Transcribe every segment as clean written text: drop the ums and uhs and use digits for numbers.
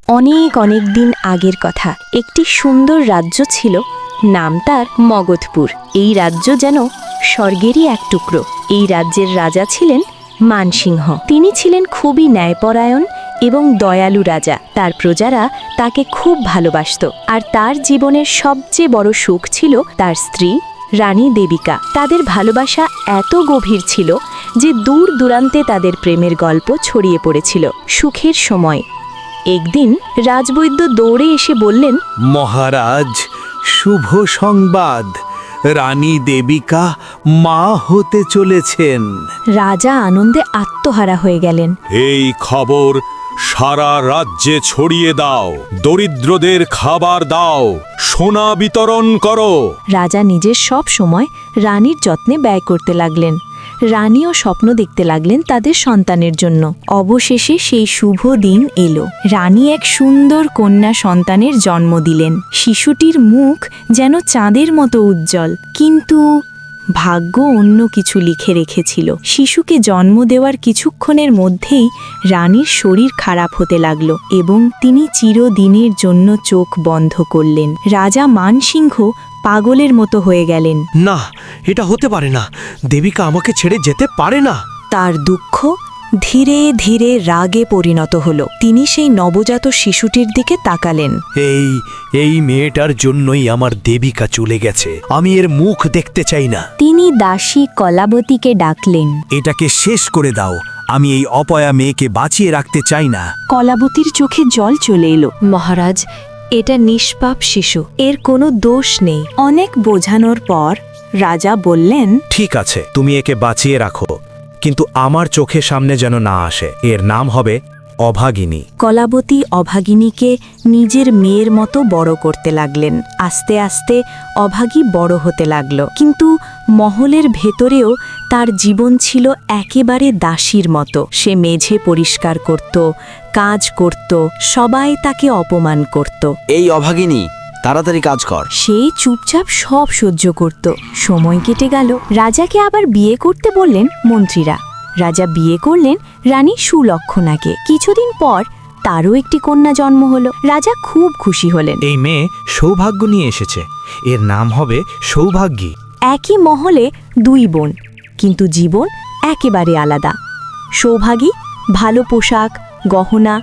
অনেক অনেক দিন আগের কথা। একটি সুন্দর রাজ্য ছিল, নাম তার মগধপুর। এই রাজ্য যেন স্বর্গেরই এক টুকরো। এই রাজ্যের রাজা ছিলেন মানসিংহ। তিনি ছিলেন খুবই ন্যায়পরায়ণ এবং দয়ালু রাজা। তার প্রজারা তাকে খুব ভালোবাসত, আর তার জীবনের সবচেয়ে বড় সুখ ছিল তার স্ত্রী রানী দেবিকা। তাদের ভালোবাসা এত গভীর ছিল যে দূর দূরান্তে তাদের প্রেমের গল্প ছড়িয়ে পড়েছিল। সুখের সময় একদিন রাজবৈদ্য দৌড়ে এসে বললেন, মহারাজ, শুভ সংবাদ, রানী দেবিকা মা হতে চলেছেন। রাজা আনন্দে আত্মহারা হয়ে গেলেন। এই খবর সারা রাজ্যে ছড়িয়ে দাও, দরিদ্রদের খাবার দাও, সোনা বিতরণ করো। রাজা নিজের সব সময় রানীর যত্নে ব্যয় করতে লাগলেন। রানীও স্বপ্ন দেখতে লাগলেন তাদের সন্তানের জন্য। অবশেষে সেই শুভ দিন এলো। রানী এক সুন্দর কন্যা সন্তানের জন্ম দিলেন। শিশুটির মুখ যেন চাঁদের মতো উজ্জ্বল, কিন্তু ভাগ্য অন্য কিছু লিখে রেখেছিল। শিশুকে জন্ম দেওয়ার কিছুক্ষণের মধ্যেই রানীর শরীর খারাপ হতে লাগলো এবং তিনি চিরদিনের জন্য চোখ বন্ধ করলেন। রাজা মানসিংহ পাগলের মতো হয়ে গেলেন। না, এটা হতে পারে না। দেবিকা আমাকে ছেড়ে যেতে পারে না। তার দুঃখ ধীরে ধীরে রাগে পরিণত হলো। তিনি সেই নবজাত শিশুটির দিকে তাকালেন। এই মেয়েটার জন্যই আমার দেবিকা চলে গেছে। আমি এর মুখ দেখতে চাই না। তিনি দাসী কলাবতীকে ডাকলেন। এটাকে শেষ করে দাও, আমি এই অপয়া মেয়েকে বাঁচিয়ে রাখতে চাই না। কলাবতীর চোখে জল চলে এলো। মহারাজ, এটা নিষ্পাপ শিশু, এর কোনো দোষ নেই। অনেক বোঝানোর পর রাজা বললেন, ঠিক আছে, তুমি একে বাঁচিয়ে রাখো, কিন্তু আমার চোখের সামনে যেন না আসে। এর নাম হবে অভাগিনী। কলাবতী অভাগিনীকে নিজের মেয়ের মতো বড় করতে লাগলেন। আস্তে আস্তে অভাগী বড় হতে লাগল, কিন্তু মহলের ভেতরেও তার জীবন ছিল একেবারে দাসীর মতো। সে মেঝে পরিষ্কার করত, কাজ করত, সবাই তাকে অপমান করত। এই অভাগিনী, তাড়াতাড়ি কাজ কর। সে চুপচাপ সব সহ্য করত। সময় কেটে গেল। রাজাকে আবার বিয়ে করতে বললেন মন্ত্রীরা। রাজা বিয়ে করলেন রানী সুলক্ষণাকে। কিছুদিন পর তারও একটি কন্যা জন্ম হলো। রাজা খুব খুশি হলেন। এই মেয়ে সৌভাগ্য নিয়ে এসেছে, এর নাম হবে সৌভাগ্যী। একই মহলে দুই বোন, কিন্তু জীবন একেবারে আলাদা। সৌভাগী ভালো পোশাক, গহনা,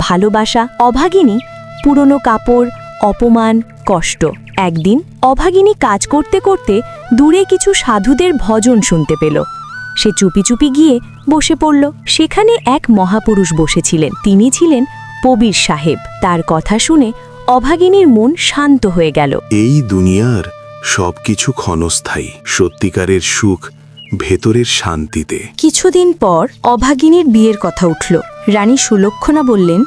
ভালোবাসা। অভাগিনী পুরনো কাপড়, অপমান, কষ্ট। একদিন অভাগিনী কাজ করতে করতে দূরে কিছু সাধুদের ভজন শুনতে পেল। সে চুপি চুপি গিয়ে বসে পড়ল। সেখানে এক মহাপুরুষ বসেছিলেন। তিনি ছিলেন কবির সাহেব। তার কথা শুনে অভাগিনীর মন শান্ত হয়ে গেল। এই দুনিয়ার সবকিছু ক্ষণস্থায়ী, সত্যিকারের সুখ ভেতরের শান্তিতে। কিছুদিন পর অভাগিনীর বিয়ের কথা উঠল। রানী সুলক্ষণা বললেন,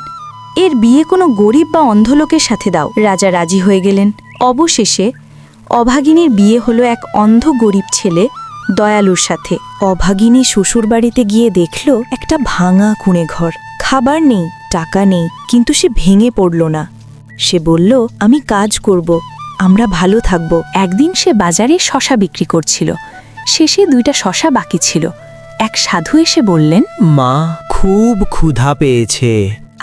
এর বিয়ে কোনো গরিব বা অন্ধ লোকের সাথে দাও। রাজা রাজি হয়ে গেলেন। অবশেষে অভাগিনীর বিয়ে হলো এক অন্ধ গরিব ছেলে দয়ালুর সাথে। অভাগিনী শ্বশুরবাড়িতে গিয়ে দেখল একটা ভাঙা কুঁড়ে ঘর। খাবার নেই, টাকা নেই, কিন্তু সে ভেঙে পড়ল না। সে বলল, আমি কাজ করব, আমরা ভালো থাকব। একদিন সে বাজারে শশা বিক্রি করছিল। শেষে 2টা শশা বাকি ছিল। এক সাধু এসে বললেন, মা, খুব ক্ষুধা পেয়েছে।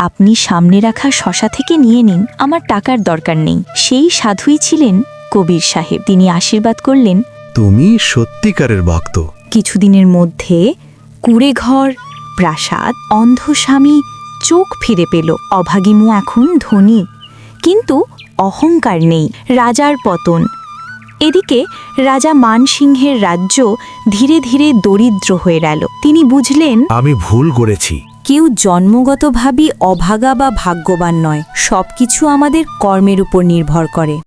আপনি সামনে রাখা শশা থেকে নিয়ে নিন, আমার টাকার দরকার নেই। সেই সাধুই ছিলেন কবির সাহেব। তিনি আশীর্বাদ করলেন, তুমি সত্যিকারের ভক্ত। কিছুদিনের মধ্যে কুঁড়েঘর, প্রাসাদ, অন্ধ স্বামী চোখ ফিরে পেল। অভাগিমু এখন ধনী, কিন্তু অহংকার নেই। রাজার পতন। এদিকে রাজা মানসিংহের রাজ্য ধীরে ধীরে দরিদ্র হয়ে গেল। তিনি বুঝলেন, আমি ভুল করেছি। কেউ জন্মগতভাবেই অভাগা বা ভাগ্যবান নয়, সবকিছু আমাদের কর্মের উপর নির্ভর করে।